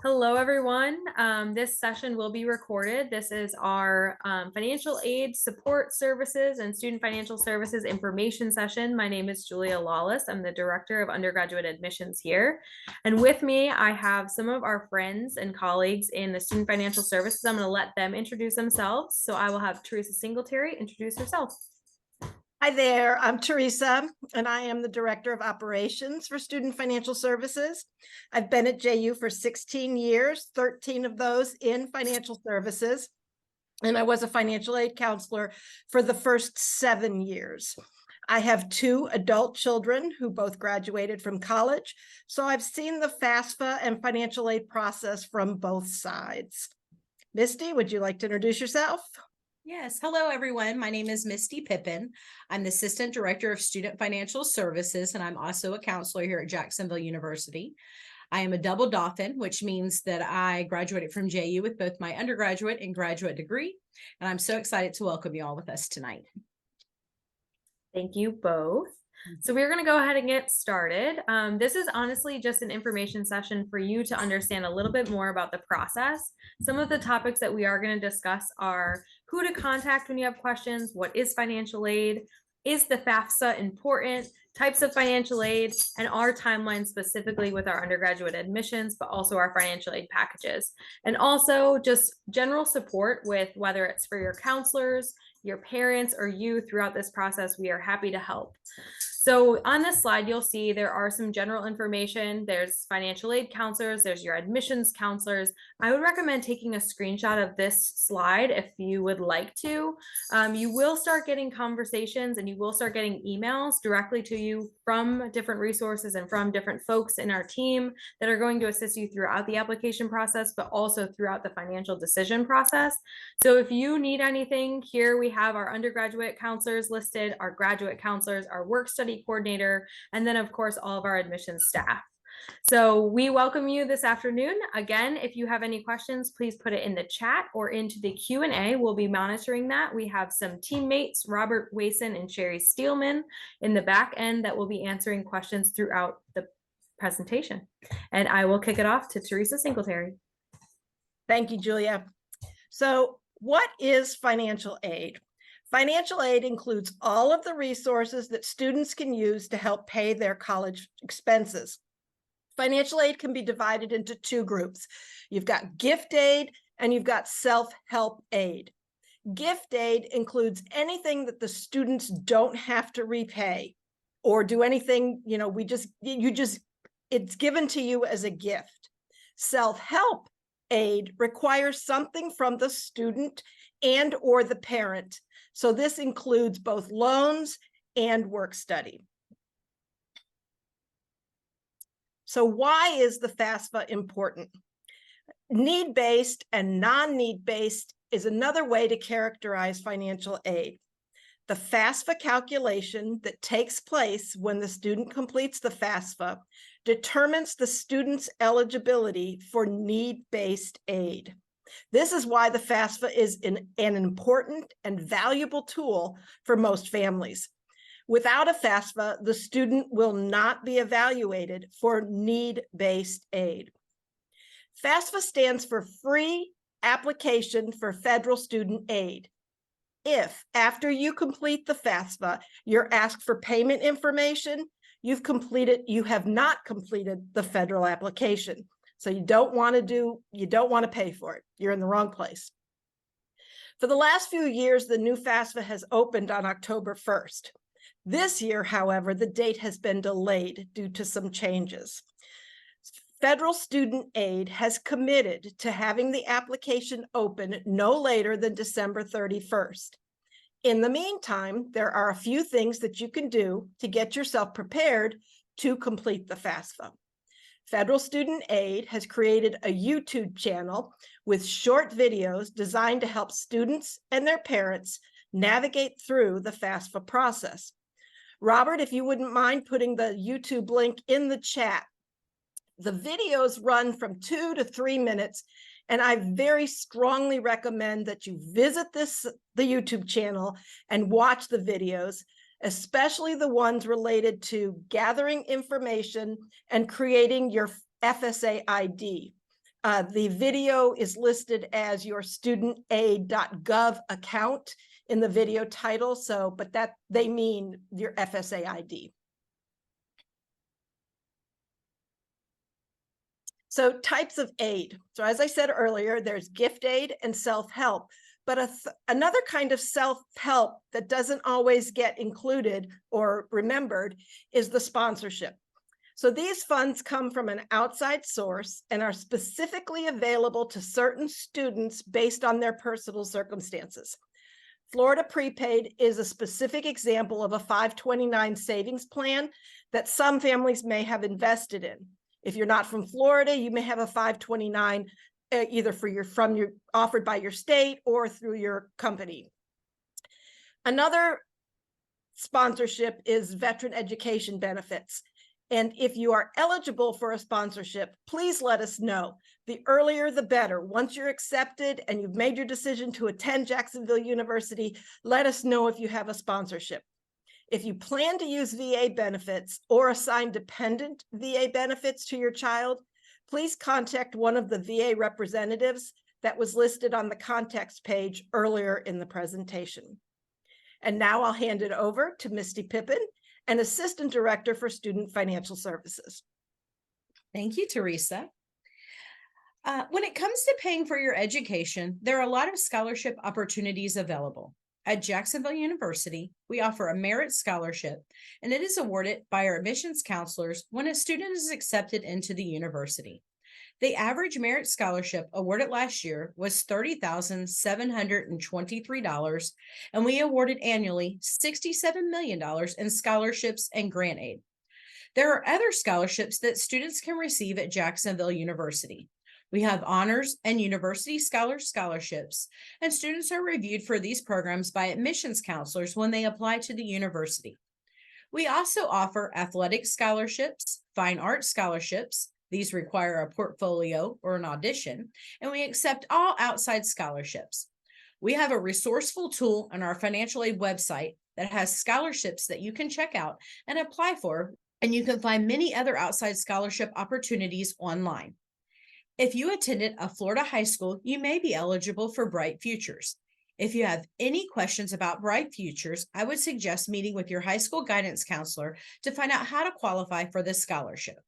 Hello, everyone. This session will be recorded. This is our financial aid support services and student financial services information session. My name is Julia Lawless. I'm the director of undergraduate admissions here. And with me, I have some of our friends and colleagues in the student financial services. I'm going to let them introduce themselves. So I will have Teresa Singletary introduce herself. Hi there, I'm Teresa, and I am the Director of Operations for Student Financial Services. I've been at JU for 16 years, 13 of those in financial services, and I was a financial aid counselor for the first 7 years. I have 2 adult children who both graduated from college, so I've seen the FAFSA and financial aid process from both sides. Misty, would you like to introduce yourself? Yes. Hello, everyone. My name is Misty Pippin. I'm the Assistant Director of Student Financial Services, and I'm also a counselor here at Jacksonville University. I am a double Dolphin, which means that I graduated from JU with both my undergraduate and graduate degree. And I'm so excited to welcome you all with us tonight. Thank you both. So we're going to go ahead and get started. This is honestly just an information session for you to understand a little bit more about the process. Some of the topics that we are going to discuss are who to contact when you have questions, what is financial aid, is the FAFSA important, types of financial aid, and our timeline specifically with our undergraduate admissions, but also our financial aid packages. And also just general support with whether it's for your counselors, your parents, or you throughout this process. We are happy to help. So on this slide, you'll see there are some general information. There's financial aid counselors, there's your admissions counselors. I would recommend taking a screenshot of this slide if you would like to. You will start getting conversations and you will start getting emails directly to you from different resources and from different folks in our team that are going to assist you throughout the application process, but also throughout the financial decision process. So if you need anything, here we have our undergraduate counselors listed, our graduate counselors, our work study coordinator, and then of course all of our admissions staff. So we welcome you this afternoon. Again, if you have any questions, please put it in the chat or into the Q&A. We'll be monitoring that. We have some teammates, Robert Wason and Sherry Steelman, in the back end that will be answering questions throughout the presentation. And I will kick it off to Teresa Singletary. Thank you, Julia. So what is financial aid? Financial aid includes all of the resources that students can use to help pay their college expenses. Financial aid can be divided into 2 groups. You've got gift aid and you've got self-help aid. Gift aid includes anything that the students don't have to repay or do anything, it's given to you as a gift. Self-help aid requires something from the student and or the parent. So this includes both loans and work study. So why is the FAFSA important? Need-based and non-need-based is another way to characterize financial aid. The FAFSA calculation that takes place when the student completes the FAFSA determines the student's eligibility for need-based aid. This is why the FAFSA is an important and valuable tool for most families. Without a FAFSA, the student will not be evaluated for need-based aid. FAFSA stands for Free Application for Federal Student Aid. If, after you complete the FAFSA, you're asked for payment information, you have not completed the federal application. So you don't want to pay for it. You're in the wrong place. For the last few years, the new FAFSA has opened on October 1st. This year, however, the date has been delayed due to some changes. Federal Student Aid has committed to having the application open no later than December 31st. In the meantime, there are a few things that you can do to get yourself prepared to complete the FAFSA. Federal Student Aid has created a YouTube channel with short videos designed to help students and their parents navigate through the FAFSA process. Robert, if you wouldn't mind putting the YouTube link in the chat. The videos run from 2 to 3 minutes, and I very strongly recommend that you visit the YouTube channel and watch the videos, especially the ones related to gathering information and creating your FSA ID. The video is listed as your studentaid.gov account in the video title. So, but that they mean your FSA ID. So types of aid. So as I said earlier, there's gift aid and self-help, but another kind of self-help that doesn't always get included or remembered is the sponsorship. So these funds come from an outside source and are specifically available to certain students based on their personal circumstances. Florida Prepaid is a specific example of a 529 savings plan that some families may have invested in. If you're not from Florida, you may have a 529 either offered by your state or through your company. Another sponsorship is veteran education benefits. And if you are eligible for a sponsorship, please let us know. The earlier, the better. Once you're accepted and you've made your decision to attend Jacksonville University, let us know if you have a sponsorship. If you plan to use VA benefits or assign dependent VA benefits to your child, please contact one of the VA representatives that was listed on the context page earlier in the presentation. And now I'll hand it over to Misty Pippin, an Assistant Director for Student Financial Services. Thank you, Teresa. When it comes to paying for your education, there are a lot of scholarship opportunities available. At Jacksonville University, we offer a merit scholarship, and it is awarded by our admissions counselors when a student is accepted into the university. The average merit scholarship awarded last year was $30,723, and we awarded annually $67 million in scholarships and grant aid. There are other scholarships that students can receive at Jacksonville University. We have honors and university scholarships, and students are reviewed for these programs by admissions counselors when they apply to the university. We also offer athletic scholarships, fine arts scholarships. These require a portfolio or an audition, and we accept all outside scholarships. We have a resourceful tool on our financial aid website that has scholarships that you can check out and apply for, and you can find many other outside scholarship opportunities online. If you attended a Florida high school, you may be eligible for Bright Futures. If you have any questions about Bright Futures, I would suggest meeting with your high school guidance counselor to find out how to qualify for this scholarship.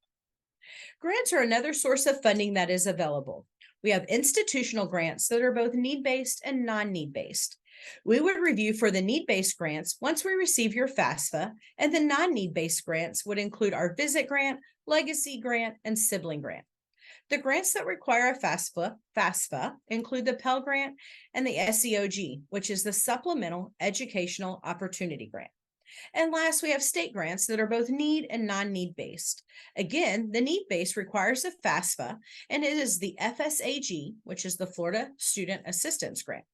Grants are another source of funding that is available. We have institutional grants that are both need-based and non-need-based. We would review for the need-based grants once we receive your FAFSA, and the non-need-based grants would include our Visit Grant, Legacy Grant, and Sibling Grant. The grants that require a FAFSA include the Pell Grant and the SEOG, which is the Supplemental Educational Opportunity Grant. And last, we have state grants that are both need and non-need based. Again, the need-based requires a FAFSA, and it is the FSAG, which is the Florida Student Assistance Grant.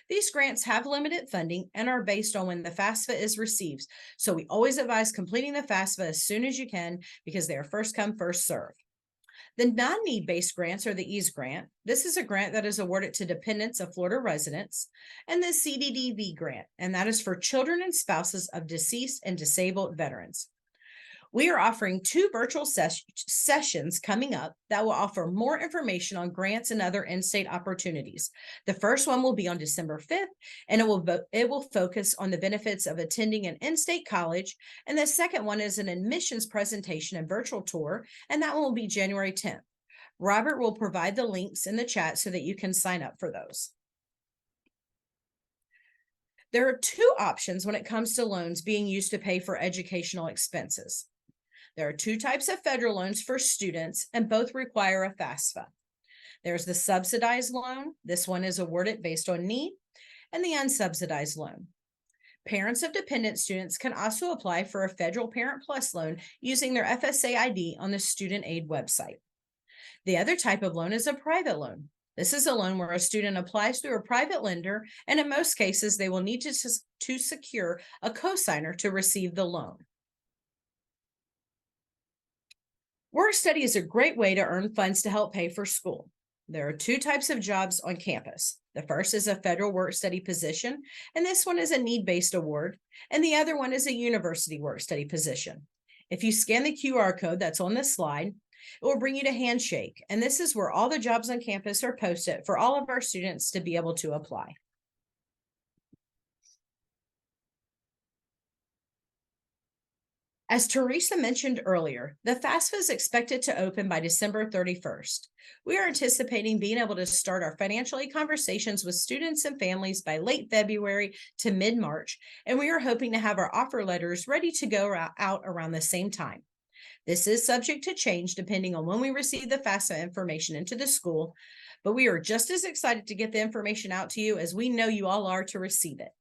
These grants have limited funding and are based on when the FAFSA is received. So we always advise completing the FAFSA as soon as you can because they are first come, first serve. The non-need-based grants are the EASE grant. This is a grant that is awarded to dependents of Florida residents, and the CDDV grant, and that is for children and spouses of deceased and disabled veterans. We are offering 2 virtual sessions coming up that will offer more information on grants and other in-state opportunities. The first one will be on December 5th, and it will focus on the benefits of attending an in-state college. And the second one is an admissions presentation and virtual tour, and that one will be January 10th. Robert will provide the links in the chat so that you can sign up for those. There are 2 options when it comes to loans being used to pay for educational expenses. There are 2 types of federal loans for students, and both require a FAFSA. There's the subsidized loan. This one is awarded based on need, and the unsubsidized loan. Parents of dependent students can also apply for a Federal Parent Plus loan using their FSA ID on the Student Aid website. The other type of loan is a private loan. This is a loan where a student applies through a private lender, and in most cases, they will need to secure a cosigner to receive the loan. Work study is a great way to earn funds to help pay for school. There are 2 types of jobs on campus. The first is a federal work study position, and this one is a need-based award, and the other one is a university work study position. If you scan the QR code that's on this slide, It will bring you to Handshake, and this is where all the jobs on campus are posted for all of our students to be able to apply. As Teresa mentioned earlier, the FAFSA is expected to open by December 31st. We are anticipating being able to start our financial aid conversations with students and families by late February to mid-March, and we are hoping to have our offer letters ready to go out around the same time. This is subject to change depending on when we receive the FAFSA information into the school, but we are just as excited to get the information out to you as we know you all are to receive it.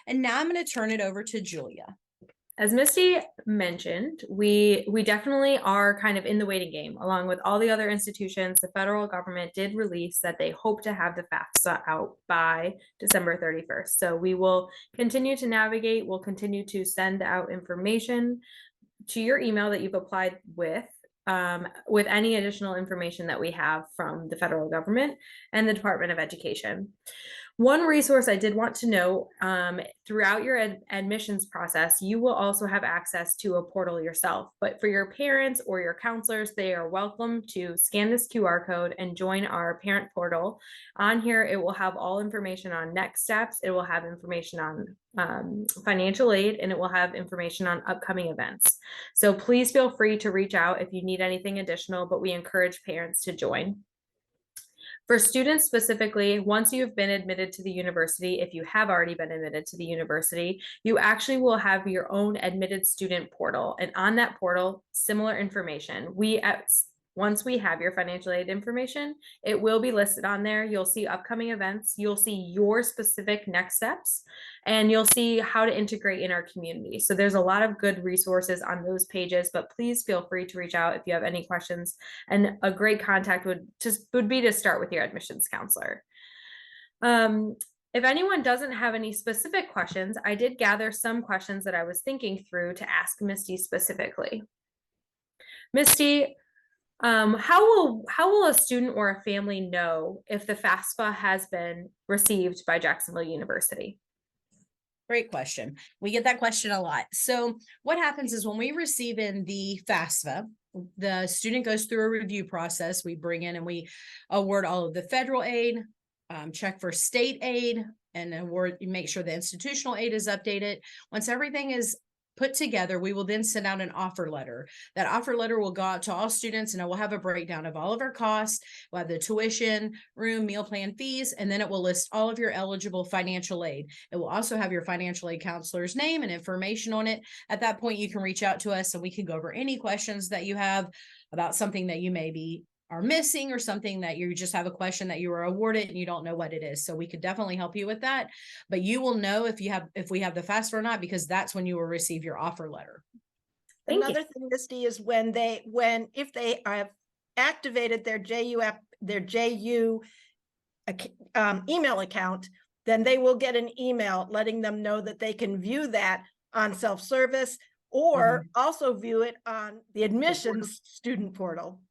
And now I'm going to turn it over to Julia. As Misty mentioned, we definitely are kind of in the waiting game. Along with all the other institutions, the federal government did release that they hope to have the FAFSA out by December 31st. So we will continue to navigate. We'll continue to send out information to your email that you've applied with any additional information that we have from the federal government and the Department of Education. One resource I did want to know, throughout your admissions process, you will also have access to a portal yourself. But for your parents or your counselors, they are welcome to scan this QR code and join our parent portal. On here, it will have all information on next steps. It will have information on financial aid, and it will have information on upcoming events. So please feel free to reach out if you need anything additional, but we encourage parents to join. For students specifically, once you've been admitted to the university, if you have already been admitted to the university, you actually will have your own admitted student portal. And on that portal, similar information. Once we have your financial aid information, it will be listed on there. You'll see upcoming events, you'll see your specific next steps, and you'll see how to integrate in our community. So there's a lot of good resources on those pages, but please feel free to reach out if you have any questions. And a great contact would be to start with your admissions counselor. If anyone doesn't have any specific questions, I did gather some questions that I was thinking through to ask Misty specifically. Misty, how will a student or a family know if the FAFSA has been received by Jacksonville University? Great question. We get that question a lot. So what happens is when we receive in the FAFSA, the student goes through a review process. We bring in and we award all of the federal aid, check for state aid, and award, make sure the institutional aid is updated. Once everything is put together, we will then send out an offer letter. That offer letter will go out to all students, and it will have a breakdown of all of our costs. We'll have the tuition, room, meal plan fees, and then it will list all of your eligible financial aid. It will also have your financial aid counselor's name and information on it. At that point, you can reach out to us and we can go over any questions that you have about something that you maybe are missing or something that you just have a question that you were awarded and you don't know what it is. So we could definitely help you with that, but you will know if we have the FAFSA or not, because that's when you will receive your offer letter. Another thing, Misty, is if they have activated their JU email account, then they will get an email letting them know that they can view that on self-service or also view it on the admissions student portal.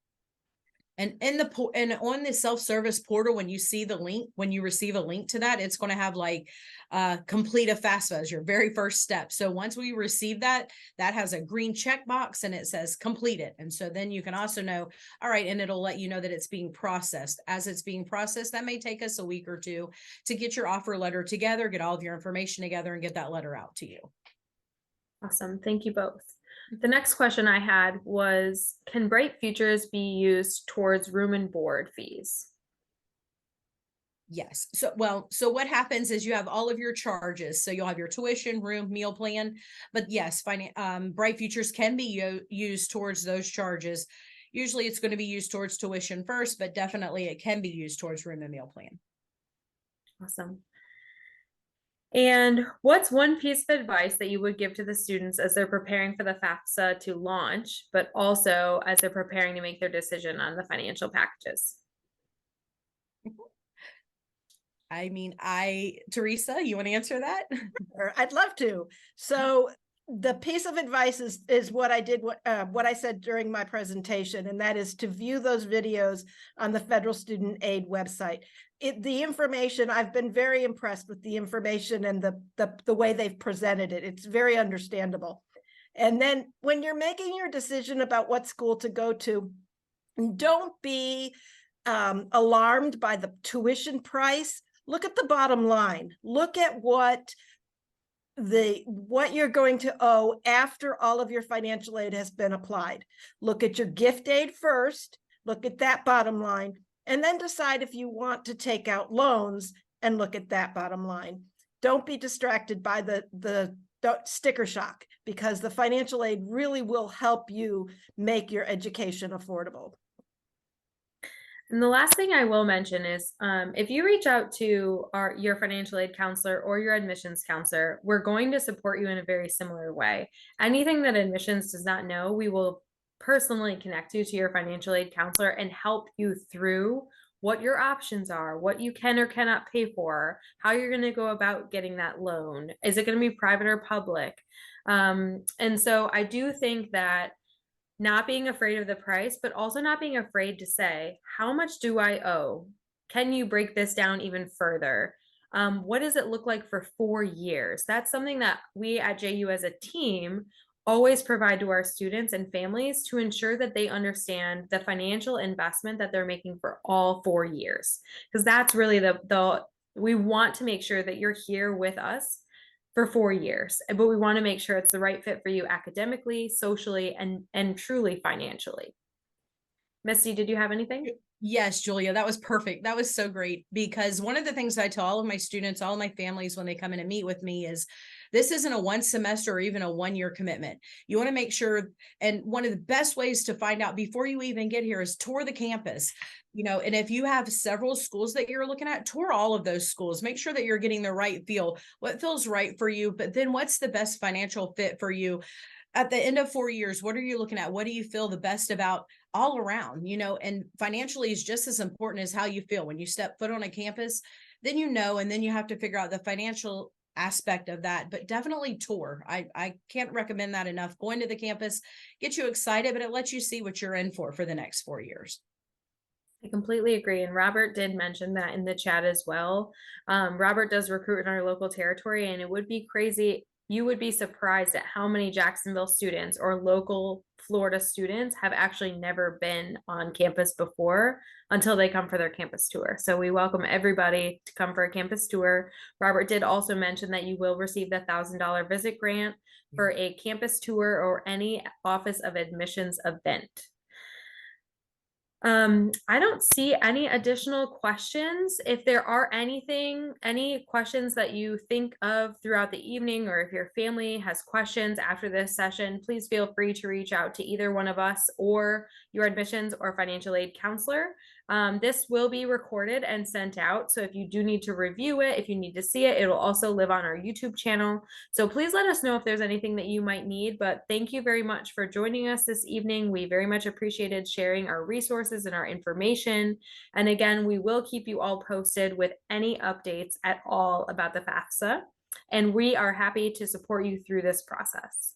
And on the self-service portal, when you see the link, when you receive a link to that, it's going to have like complete a FAFSA as your very first step. So once we receive that, that has a green checkbox and it says complete it. And so then you can also know, all right, and it'll let you know that it's being processed. As it's being processed, that may take us a week or two to get your offer letter together, get all of your information together, and get that letter out to you. Awesome. Thank you both. The next question I had was, can Bright Futures be used towards room and board fees? Yes. So what happens is you have all of your charges. So you'll have your tuition, room, meal plan, but yes, Bright Futures can be used towards those charges. Usually it's going to be used towards tuition first, but definitely it can be used towards room and meal plan. Awesome. And what's one piece of advice that you would give to the students as they're preparing for the FAFSA to launch, but also as they're preparing to make their decision on the financial packages? I mean, Teresa, you want to answer that? I'd love to. So the piece of advice is what I said during my presentation, and that is to view those videos on the Federal Student Aid website. The information, I've been very impressed with the information and the way they've presented it. It's very understandable. And then when you're making your decision about what school to go to, And don't be alarmed by the tuition price. Look at the bottom line. Look at what you're going to owe after all of your financial aid has been applied. Look at your gift aid first, look at that bottom line, and then decide if you want to take out loans and look at that bottom line. Don't be distracted by the sticker shock, because the financial aid really will help you make your education affordable. And the last thing I will mention is if you reach out to your financial aid counselor or your admissions counselor, we're going to support you in a very similar way. Anything that admissions does not know, we will personally connect you to your financial aid counselor and help you through what your options are, what you can or cannot pay for, how you're going to go about getting that loan. Is it going to be private or public? And so I do think that not being afraid of the price, but also not being afraid to say, how much do I owe? Can you break this down even further? What does it look like for 4 years? That's something that we at JU as a team always provide to our students and families to ensure that they understand the financial investment that they're making for all 4 years. Because that's really we want to make sure that you're here with us for 4 years, but we want to make sure it's the right fit for you academically, socially, and truly financially. Misty, did you have anything? Yes, Julia, that was perfect. That was so great, because one of the things I tell all of my students, all of my families, when they come in and meet with me is this isn't a 1 semester or even a 1-year commitment. You want to make sure, and one of the best ways to find out before you even get here is tour the campus. And if you have several schools that you're looking at, tour all of those schools. Make sure that you're getting the right feel, what feels right for you, but then what's the best financial fit for you. At the end of 4 years, what are you looking at? What do you feel the best about all around, and financially is just as important as how you feel when you step foot on a campus, then and then you have to figure out the financial aspect of that, but definitely tour. I can't recommend that enough. Going to the campus gets you excited, but it lets you see what you're in for the next 4 years. I completely agree. And Robert did mention that in the chat as well. Robert does recruit in our local territory, and it would be crazy. You would be surprised at how many Jacksonville students or local Florida students have actually never been on campus before until they come for their campus tour. So we welcome everybody to come for a campus tour. Robert did also mention that you will receive the $1,000 visit grant for a campus tour or any Office of Admissions event. I don't see any additional questions. If there are any questions that you think of throughout the evening, or if your family has questions after this session, please feel free to reach out to either one of us or your admissions or financial aid counselor. This will be recorded and sent out. So if you do need to review it, if you need to see it, it'll also live on our YouTube channel. So please let us know if there's anything that you might need, but thank you very much for joining us this evening. We very much appreciated sharing our resources and our information. And again, we will keep you all posted with any updates at all about the FAFSA. And we are happy to support you through this process.